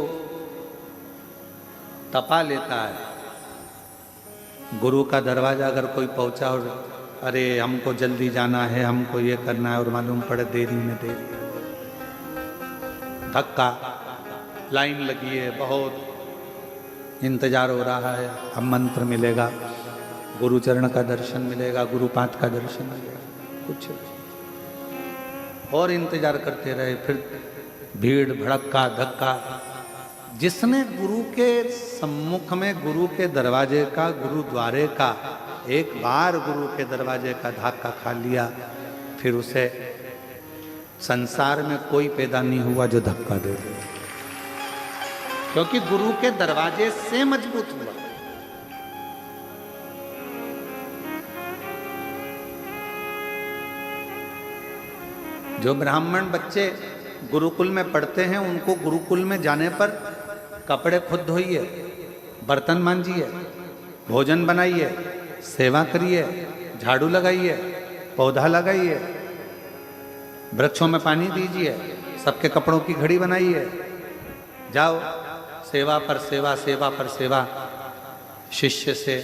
तपा लेता है, गुरु का दरवाजा अगर कोई पहुंचा और अरे हमको जल्दी जाना है, हमको ये करना है, और मालूम पड़े देरी में देरी, धक्का, लाइन लगी है, बहुत इंतजार हो रहा है, अब मंत्र मिलेगा, गुरु चरण का दर्शन मिलेगा, गुरुपाद का दर्शन मिलेगा, कुछ और इंतजार करते रहे। फिर भीड़ भड़का धक्का। जिसने गुरु के सम्मुख में, गुरु के दरवाजे का, गुरुद्वारे का, एक बार गुरु के दरवाजे का धक्का खा लिया, फिर उसे संसार में कोई पैदा नहीं हुआ जो धक्का दे दे, क्योंकि गुरु के दरवाजे से मजबूत हुआ। जो ब्राह्मण बच्चे गुरुकुल में पढ़ते हैं उनको गुरुकुल में जाने पर कपड़े खुद धोइए, बर्तन मांजिए, भोजन बनाइए, सेवा करिए, झाड़ू लगाइए, पौधा लगाइए, वृक्षों में पानी दीजिए, सबके कपड़ों की घड़ी बनाइए, जाओ सेवा पर सेवा, सेवा पर सेवा। शिष्य से,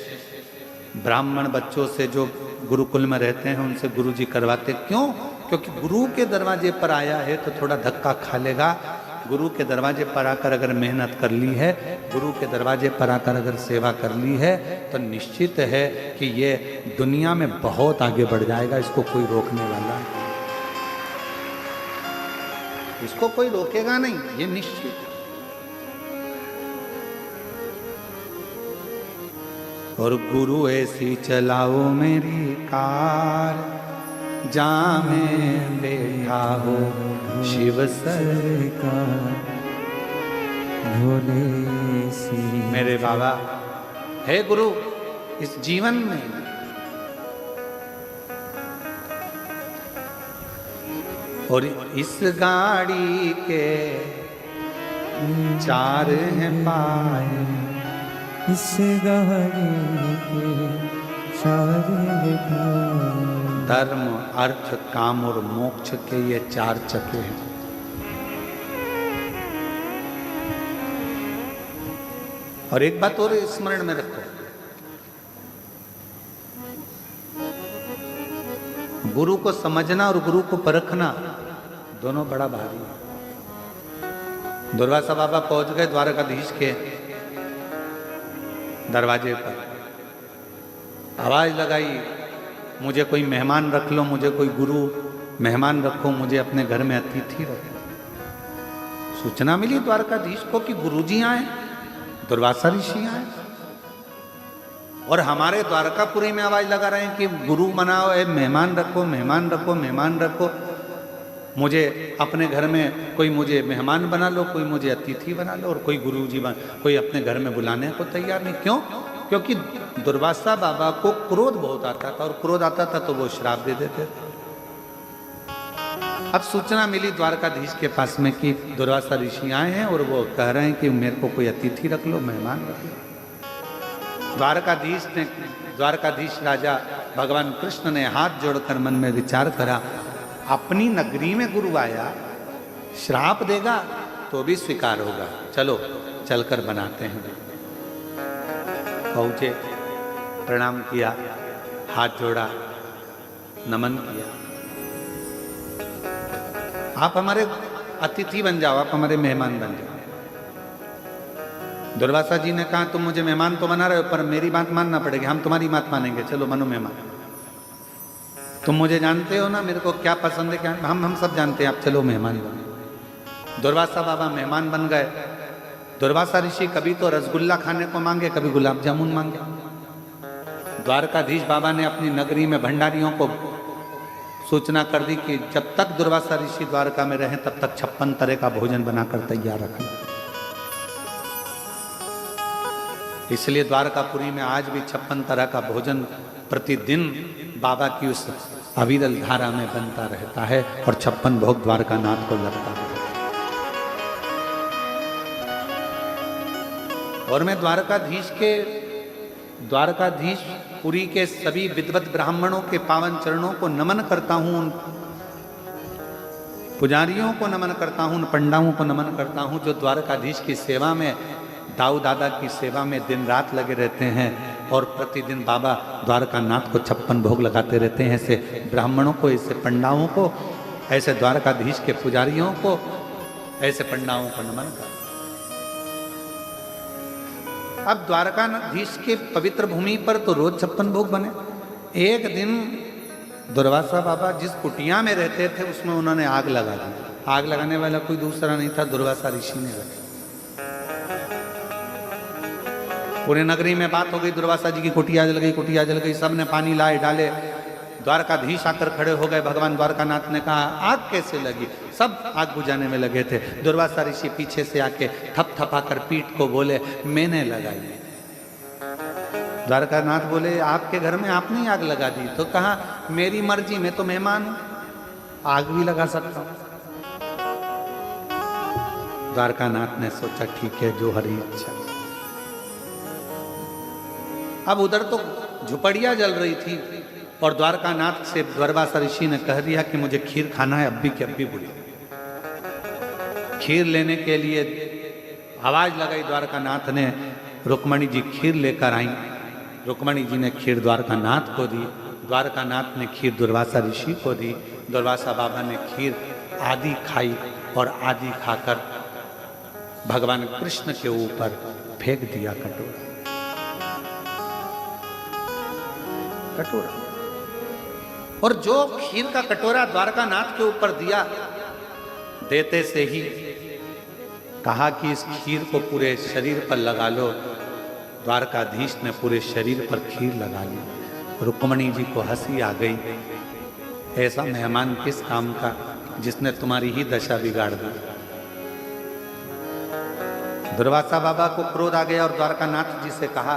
ब्राह्मण बच्चों से जो गुरुकुल में रहते हैं उनसे गुरुजी करवाते। क्यों? क्योंकि गुरु के दरवाजे पर आया है तो थोड़ा धक्का खा लेगा। गुरु के दरवाजे पर आकर अगर मेहनत कर ली है, गुरु के दरवाजे पर आकर अगर सेवा कर ली है, तो निश्चित है कि ये दुनिया में बहुत आगे बढ़ जाएगा। इसको कोई रोकने वाला नहीं, इसको कोई रोकेगा नहीं, ये निश्चित है। और गुरु ऐसी चलाओ मेरी कार, जहाँ में बैठा हो शिव सरकार। भोले सी मेरे बाबा हे गुरु, इस जीवन में और इस गाड़ी के चार हैं पाए, इस गाड़ी के सारे धर्म, अर्थ, काम और मोक्ष के ये चार चक्के हैं। और एक बात और स्मरण में रखो, गुरु को समझना और गुरु को परखना दोनों बड़ा भारी है। दुर्वासा बाबा पहुंच गए द्वारकाधीश के दरवाजे पर, आवाज लगाई, मुझे कोई मेहमान रख लो, मुझे कोई गुरु मेहमान रखो, मुझे अपने घर में अतिथि रखो। सूचना मिली द्वारकाधीश को कि गुरुजी आए, दुर्वासा ऋषि आए, और हमारे द्वारकापुरी में आवाज लगा रहे हैं कि गुरु मनाओ, मेहमान रखो, मेहमान रखो, मेहमान रखो। मुझे अपने घर में कोई मुझे मेहमान बना लो, कोई मुझे अतिथि बना लो, और कोई गुरुजी कोई अपने घर में बुलाने को तैयार नहीं। क्यों? क्योंकि दुर्वासा बाबा को क्रोध बहुत आता था, और क्रोध आता था तो वो श्राप दे देते थे। अब सूचना मिली द्वारकाधीश के पास में कि दुर्वासा ऋषि आए हैं और वो कह रहे हैं कि मेरे को कोई अतिथि रख लो, मेहमान रख लो। द्वारकाधीश राजा भगवान कृष्ण ने हाथ जोड़कर मन में विचार करा, अपनी नगरी में गुरु आया, श्राप देगा तो भी स्वीकार होगा, चलो चलकर बनाते हैं। पहुंचे, प्रणाम किया, हाथ जोड़ा, नमन किया। आप हमारे अतिथि बन जाओ, आप हमारे मेहमान बन जाओ। दुर्वासा जी ने कहा, तुम मुझे मेहमान तो बना रहे हो, पर मेरी बात मानना पड़ेगी, हम तुम्हारी बात मानेंगे, चलो मनो मेहमान। तुम मुझे जानते हो ना, मेरे को क्या पसंद है क्या, हम सब जानते हैं, आप चलो मेहमान बनो। दुर्वासा बाबा मेहमान बन गए। दुर्वासा ऋषि कभी तो रसगुल्ला खाने को मांगे, कभी गुलाब जामुन मांगे। द्वारकाधीश बाबा ने अपनी नगरी में भंडारियों को सूचना कर दी कि जब तक दुर्वासा ऋषि द्वारका में रहें तब तक 56 तरह का भोजन बनाकर तैयार रखना। इसलिए द्वारकापुरी में आज भी 56 तरह का भोजन प्रतिदिन बाबा की उस अविरल धारा में बनता रहता है, और 56 भोग द्वारकानाथ को लगता है। और मैं द्वारकाधीश पुरी के सभी विद्वत ब्राह्मणों के पावन चरणों को नमन करता हूं, उन पुजारियों को नमन करता हूं, उन पंडाओं को नमन करता हूं जो द्वारकाधीश की सेवा में, दाऊ दादा की सेवा में दिन रात लगे रहते हैं, और प्रतिदिन बाबा द्वारकानाथ को 56 भोग लगाते रहते हैं। ऐसे ब्राह्मणों को, ऐसे पंडाओं को, ऐसे द्वारकाधीश के पुजारियों को, ऐसे पंडाओं को नमन कर। अब द्वारकाधीश के पवित्र भूमि पर तो रोज 56 भोग बने। एक दिन दुर्वासा बाबा जिस कुटिया में रहते थे उसमें उन्होंने आग लगा दी। आग लगाने वाला कोई दूसरा नहीं था, दुर्वासा ऋषि ने लगा। पूरे नगरी में बात हो गई, दुर्वासा जी की कुटिया जल गई, कुटिया जल गई। सबने पानी लाए डाले, द्वारकाधीश आकर खड़े हो गए। भगवान द्वारकानाथ ने कहा, आग कैसे लगी? सब आग बुझाने में लगे थे। दुर्वासा ऋषि पीछे से आके थपथपाकर पीठ को बोले, मैंने लगाई। द्वारकानाथ बोले, आपके घर में आपने आग लगा दी? तो कहा, मेरी मर्जी, मैं तो मेहमान हूं, आग भी लगा सकता हूं। द्वारकानाथ ने सोचा ठीक है, जो हरी इच्छा। अब उधर तो झुपड़िया जल रही थी और द्वारकानाथ से द्वारवासा ऋषि ने कह दिया कि मुझे खीर खाना है, अब्बी की अब्बी बुरी। खीर लेने के लिए आवाज लगाई द्वारकानाथ ने, रुक्मणी जी खीर लेकर आई। रुक्मणी जी ने खीर द्वारकानाथ को दी, द्वारकानाथ ने खीर दुर्वासा ऋषि को दी, दुर्वासा बाबा ने खीर आदि खाई और आदि खाकर भगवान कृष्ण के ऊपर फेंक दिया कटोरा। और जो खीर का कटोरा द्वारकानाथ के ऊपर दिया, देते से ही कहा कि इस खीर को पूरे शरीर पर लगा लो। द्वारकाधीश ने पूरे शरीर पर खीर लगा ली। रुक्मणी जी को हंसी आ गई, ऐसा मेहमान किस काम का जिसने तुम्हारी ही दशा बिगाड़ दी। दुर्वासा बाबा को क्रोध आ गया और द्वारकानाथ जी से कहा,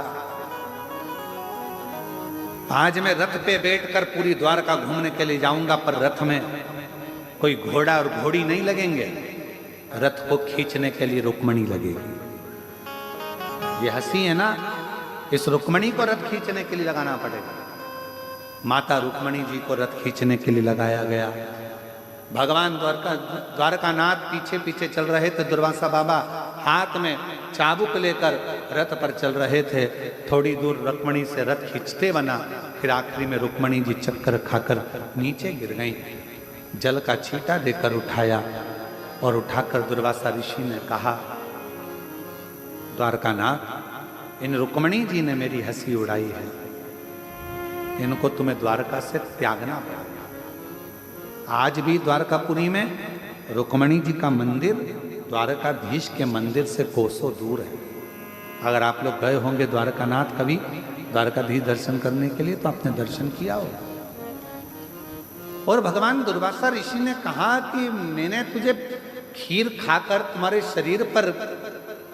आज मैं रथ पे बैठकर पूरी द्वारका घूमने के लिए जाऊंगा, पर रथ में कोई घोड़ा और घोड़ी नहीं लगेंगे, रथ को खींचने के लिए रुक्मणी लगेगी। ये हंसी है ना, इस रुक्मणी को रथ खींचने के लिए लगाना पड़ेगा। माता रुक्मणी जी को रथ खींचने के लिए लगाया गया। भगवान द्वारकानाथ पीछे पीछे चल रहे थे, दुर्वासा बाबा हाथ में चाबुक लेकर रथ पर चल रहे थे। थोड़ी दूर रुक्मणी से रथ खींचते बना, फिर आखिरी में रुक्मणी जी चक्कर खाकर नीचे गिर गई। जल का छींटा देकर उठाया और उठाकर दुर्वासा ऋषि ने कहा, द्वारकानाथ, इन रुक्मणी जी ने मेरी हंसी उड़ाई है, इनको तुम्हें द्वारका से त्यागना पड़ा। आज भी द्वारकापुरी में रुक्मणी जी का मंदिर द्वारकाधीश के मंदिर से कोसों दूर है। अगर आप लोग गए होंगे द्वारकानाथ कभी द्वारकाधीश दर्शन करने के लिए, तो आपने दर्शन किया हो। और भगवान दुर्वासा ऋषि ने कहा कि मैंने तुझे खीर खाकर तुम्हारे शरीर पर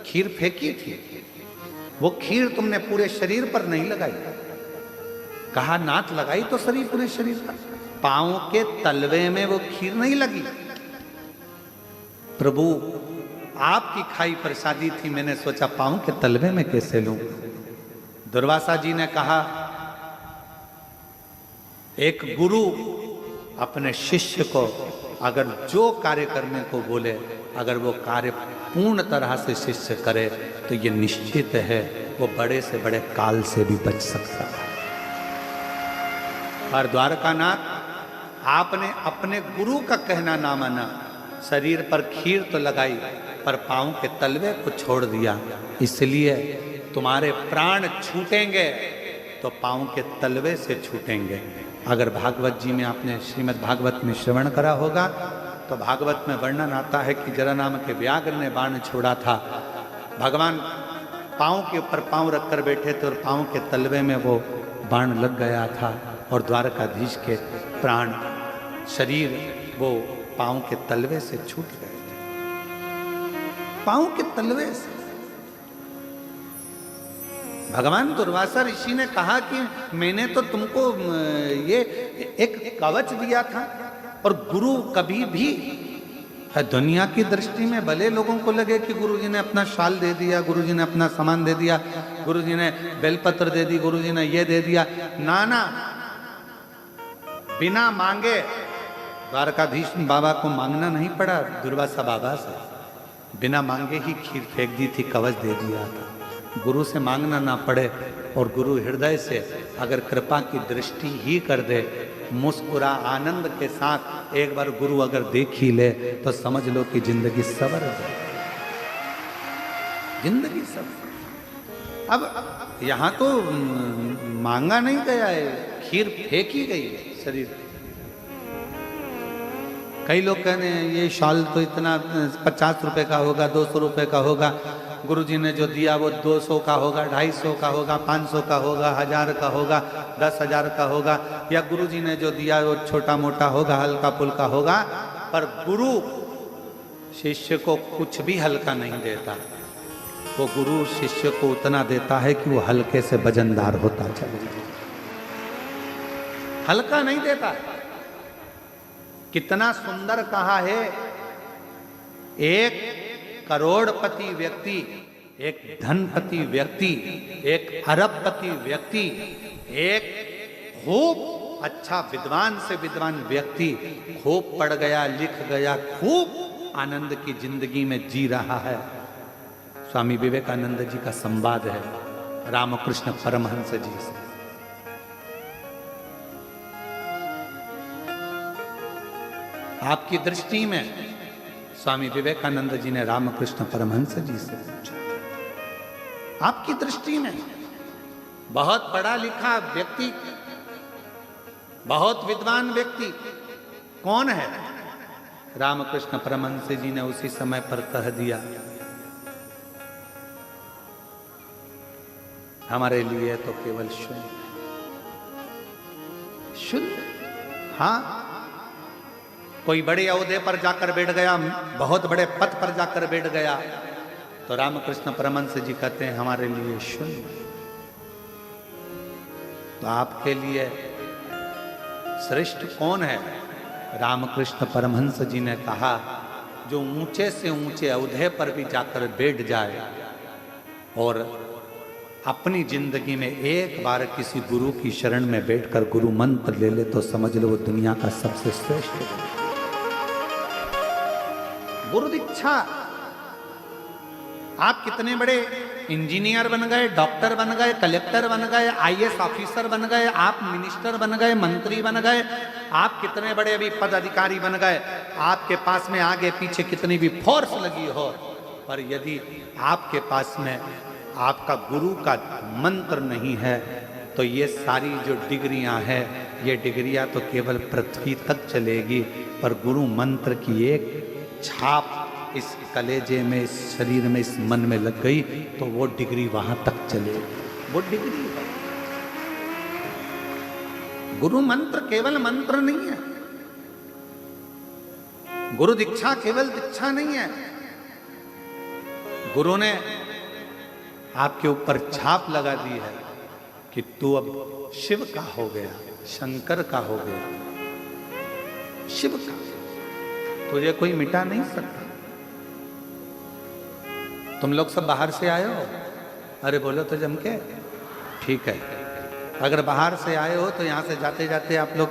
खीर फेंकी थी, वो खीर तुमने पूरे शरीर पर नहीं लगाई। कहा, नाथ लगाई तो शरीर पूरे शरीर पर, पांव के तलवे में वो खीर नहीं लगी। प्रभु, आपकी खाई प्रसादी थी, मैंने सोचा पांव के तलवे में कैसे लूं। दुर्वासा जी ने कहा, एक गुरु अपने शिष्य को अगर जो कार्य करने को बोले, अगर वो कार्य पूर्ण तरह से शिष्य करे, तो ये निश्चित है वो बड़े से बड़े काल से भी बच सकता है। और द्वारकानाथ, आपने अपने गुरु का कहना ना माना, शरीर पर खीर तो लगाई पर पांव के तलवे को छोड़ दिया, इसलिए तुम्हारे प्राण छूटेंगे तो पांव के तलवे से छूटेंगे। अगर भागवत जी में आपने श्रीमद् भागवत में श्रवण करा होगा तो भागवत में वर्णन आता है कि जरा नाम के व्याघ्र ने बाण छोड़ा था। भगवान पांव के ऊपर पांव रखकर बैठे थे और पांव के तलवे में वो बाण लग गया था और द्वारकाधीश के प्राण शरीर वो पांव के तलवे से छूट गए थे। पांव के तलवे से भगवान दुर्वासा ऋषि ने कहा कि मैंने तो तुमको ये एक कवच दिया था, और गुरु कभी भी दुनिया की दृष्टि में भले लोगों को लगे कि गुरुजी ने अपना शाल दे दिया, गुरुजी ने अपना सामान दे दिया, गुरुजी ने बेलपत्र दे दी, गुरुजी ने ये दे दिया, ना ना, बिना मांगे द्वारकाधीश बाबा को मांगना नहीं पड़ा दुर्वासा बाबा से, बिना मांगे ही खीर फेंक दी थी, कवच दे दिया था। गुरु से मांगना ना पड़े और गुरु हृदय से अगर कृपा की दृष्टि ही कर दे, मुस्कुरा आनंद के साथ एक बार गुरु अगर देख ही ले, तो समझ लो कि जिंदगी सवर है, जिंदगी सवर। अब यहाँ तो मांगा नहीं गया है, खीर फेंकी गई है शरीर। कई लोग कहते हैं ये शॉल तो इतना 50 रुपए का होगा, 200 रुपए का होगा, गुरुजी ने जो दिया वो 200 का होगा, 250 का होगा, 500 का होगा, 1000 का होगा, 10,000 का होगा, या गुरुजी ने जो दिया वो छोटा मोटा होगा, हल्का फुल्का होगा। पर गुरु शिष्य को कुछ भी हल्का नहीं देता, वो गुरु शिष्य को उतना देता है कि वो हल्के से वजनदार होता चले, हल्का नहीं देता। कितना सुंदर कहा है, एक करोड़पति व्यक्ति, एक धनपति व्यक्ति, एक अरबपति व्यक्ति, एक खूब अच्छा विद्वान से विद्वान व्यक्ति खूब पढ़ गया, लिख गया, खूब आनंद की जिंदगी में जी रहा है। स्वामी विवेकानंद जी का संवाद है रामकृष्ण परमहंस जी से। आपकी दृष्टि में स्वामी विवेकानंद जी ने रामकृष्ण परमहंस जी से पूछा, आपकी दृष्टि में बहुत पढ़ा लिखा व्यक्ति, बहुत विद्वान व्यक्ति कौन है? रामकृष्ण परमहंस जी ने उसी समय पर कह दिया, हमारे लिए तो केवल शून्य। शून्य। हाँ, कोई बड़े ओहदे पर जाकर बैठ गया, बहुत बड़े पद पर जाकर बैठ गया, तो रामकृष्ण परमहंस जी कहते हैं हमारे लिए शून्य। तो आपके लिए श्रेष्ठ कौन है? रामकृष्ण परमहंस जी ने कहा, जो ऊंचे से ऊंचे ओहदे पर भी जाकर बैठ जाए और अपनी जिंदगी में एक बार किसी गुरु की शरण में बैठकर गुरु मंत्र ले ले तो समझ लो वो दुनिया का सबसे श्रेष्ठ है। गुरु दीक्षा। आप कितने बड़े इंजीनियर बन गए, डॉक्टर बन गए, कलेक्टर बन गए, आईएएस ऑफिसर बन गए, आप मिनिस्टर बन गए, मंत्री बन गए, आप कितने बड़े अभी पद अधिकारी बन गए, आपके पास में आगे पीछे कितनी भी फोर्स लगी हो, पर यदि आपके पास में आपका गुरु का मंत्र नहीं है तो ये सारी जो डिग्रियां हैं, ये डिग्रियां तो केवल पृथ्वी तक चलेगी, पर गुरु मंत्र की एक छाप इस कलेजे में, इस शरीर में, इस मन में लग गई तो वो डिग्री वहां तक चलेगी। वो डिग्री है। गुरु मंत्र केवल मंत्र नहीं है, गुरु दीक्षा केवल दीक्षा नहीं है। गुरु ने आपके ऊपर छाप लगा दी है कि तू अब शिव का हो गया, शंकर का हो गया, शिव का, तुझे कोई मिटा नहीं सकता। तुम लोग सब बाहर से आए हो? अरे बोलो तो जम के। ठीक है, अगर बाहर से आए हो तो यहाँ से जाते जाते आप लोग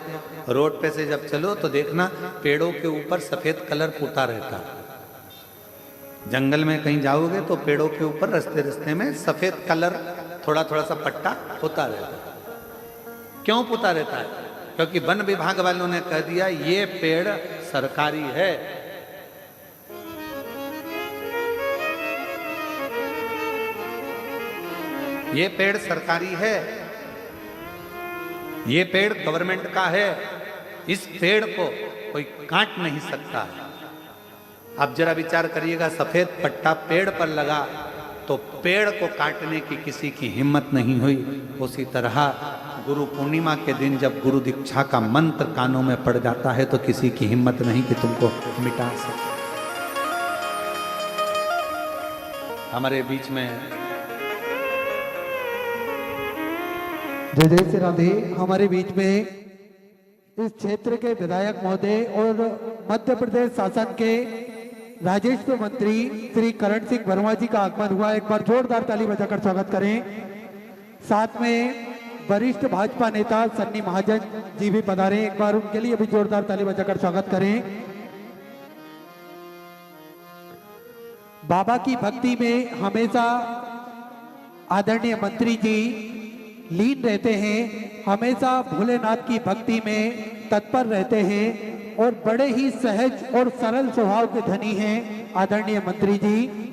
रोड पे से जब चलो तो देखना पेड़ों के ऊपर सफेद कलर पुता रहता है। जंगल में कहीं जाओगे तो पेड़ों के ऊपर रास्ते रास्ते में सफेद कलर थोड़ा थोड़ा सा पट्टा पुता रहता है। क्यों पुता रहता है? क्योंकि वन विभाग वालों ने कह दिया ये पेड़ सरकारी है। ये पेड़ सरकारी है, ये पेड़ गवर्नमेंट का है, इस पेड़ को कोई काट नहीं सकता। अब जरा विचार करिएगा, सफेद पट्टा पेड़ पर लगा तो पेड़ को काटने की किसी की हिम्मत नहीं हुई। उसी तरह गुरु पूर्णिमा के दिन जब गुरु दीक्षा का मंत्र कानों में पड़ जाता है तो किसी की हिम्मत नहीं कि तुमको मिटा सके। हमारे बीच में जय जय श्री राधे। हमारे बीच में इस क्षेत्र के विधायक महोदय और मध्य प्रदेश शासन के राजस्व मंत्री श्री करण सिंह वर्मा जी का आगमन हुआ। एक बार जोरदार ताली बजाकर स्वागत करें। साथ में वरिष्ठ भाजपा नेता सन्नी महाजन जी भी पधारे, एक बार उनके लिए भी जोरदार ताली बजाकर स्वागत करें। बाबा की भक्ति में हमेशा आदरणीय मंत्री जी लीन रहते हैं, हमेशा भोलेनाथ की भक्ति में तत्पर रहते हैं और बड़े ही सहज और सरल स्वभाव के धनी हैं आदरणीय मंत्री जी।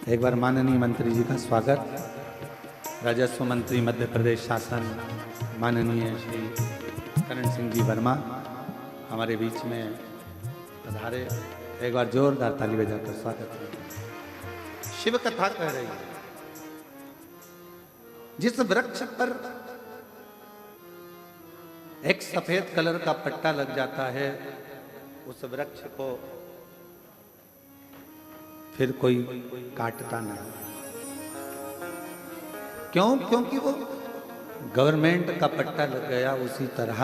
एक बार माननीय मंत्री जी का स्वागत। राजस्व मंत्री मध्य प्रदेश शासन माननीय श्री करण सिंह जी वर्मा हमारे बीच में पधारे। एक बार जोरदार ताली बजाकर स्वागत करें। शिव कथा कह रही है, जिस वृक्ष पर एक सफेद कलर का पट्टा लग जाता है उस वृक्ष को फिर कोई काटता नहीं। क्यों? क्योंकि वो गवर्नमेंट का पट्टा लग गया। उसी तरह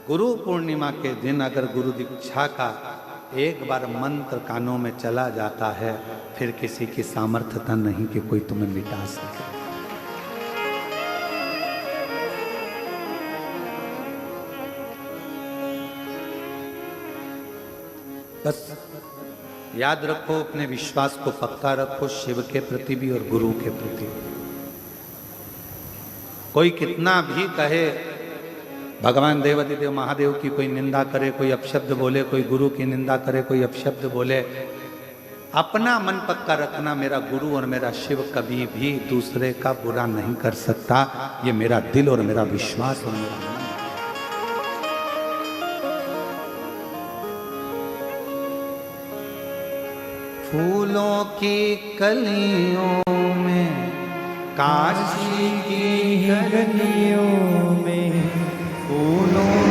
गुरु पूर्णिमा के दिन अगर गुरु दीक्षा का एक बार मंत्र कानों में चला जाता है फिर किसी की सामर्थ्यता नहीं कि कोई तुम्हें मिटा सके। बस याद रखो, अपने विश्वास को पक्का रखो, शिव के प्रति भी और गुरु के प्रति। कोई कितना भी कहे, भगवान देवाधिदेव महादेव की कोई निंदा करे, कोई अपशब्द बोले, कोई गुरु की निंदा करे, कोई अपशब्द बोले, अपना मन पक्का रखना, मेरा गुरु और मेरा शिव कभी भी दूसरे का बुरा नहीं कर सकता। ये मेरा दिल और मेरा विश्वास और मेरा मन। फूलों की कलियों में, काशी की गलियों में, फूलों